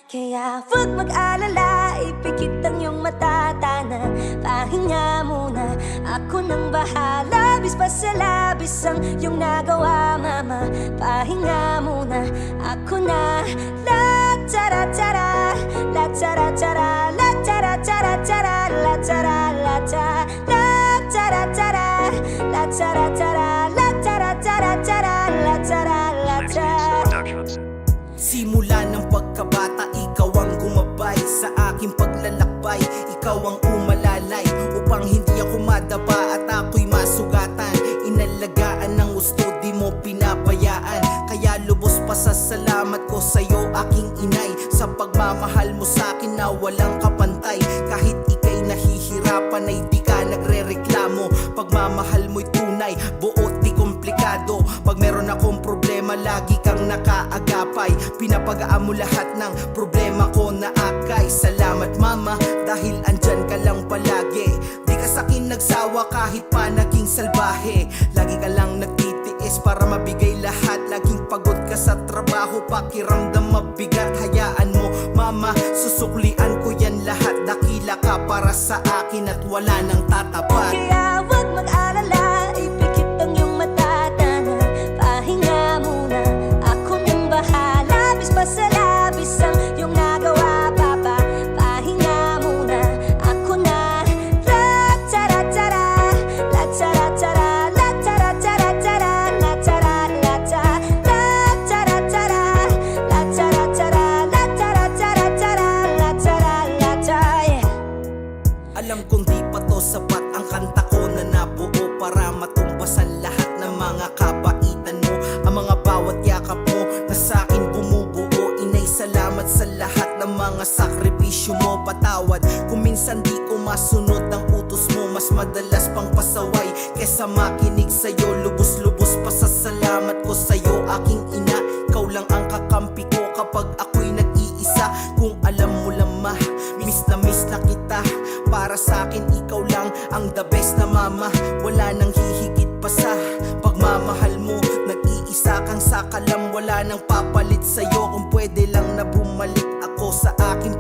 Kaya huwag mag-alala, ipikit ang iyong mata, tana, pahinga muna. Ako nang bahala, bis pa sa labis ang iyong nagawa, mama. Pahinga muna, ako na. La tara tara, la tara tara, la tara tara tara, la tara la tara, la tara tara, la tara tara, la tara tara tara, la tara la tara. Simula ng pagkabata, ikaw ang gumabay sa aking paglalakbay. Ikaw ang umalalay upang hindi ako madaba at ako'y masugatan. Inalagaan ng gusto, di mo pinabayaan. Kaya lubos pa sa salamat ko sa'yo, aking inay, sa pagmamahal mo sa'kin na walang kapantay. Kahit ika'y nahihirapan ay di ka nagre-reklamo. Pagmamahal mo'y tunay, buot di komplikado. Pag meron akong problema, lagi kang nakaagapay. Pinapagaan mo lahat ng problema ko na akay. Salamat mama, dahil andyan ka lang palagi. Di ka sa'kin nagsawa kahit pa naging salbahe. Lagi ka lang nagtitiis para mabigay lahat. Laging pagod ka sa trabaho, pakiramdam mabigat. Hayaan mo mama, susuklian ko yan lahat. Dakila ka para sa akin at wala nang tatapat. Kaya huwag mag-alala, ipikit ang iyong mata, tana, pahinga muna. Ako nang bahala, bis pa sa labis ang iyong nagawa, papa. Pahinga muna, ako na. La tara tara, la tara tara, la tara tara tara, la tara la tara, la tara tara, la tara tara, la tara tara tara, la tara la tara. Alam kong di pa to sapat ang kanta ko na nabuo para matumbasan lahat ng mga kabaitan mo. Ang mga bawat yakap mo na sa'kin bumubuo. Inay, salamat sa lahat ng mga sakripisyo mo. Patawad kung minsan di ko masunod ang utos mo. Mas madalas pang pasaway kesa makinig sa'yo. Lubos-lubos pa sa salamat ko sa'yo, aking ina. Ikaw lang ang kakampi ko kapag ako'y nag-iisa. Kung alam mo lang miss na kita. Para sa'kin ikaw lang ang the best na mama. Wala nang hihigit pa sa pagmamahal mo. Nag-iisa kang sakalam, wala nang papalit sa'yo. Kung pwede lang na bumalik ako sa aking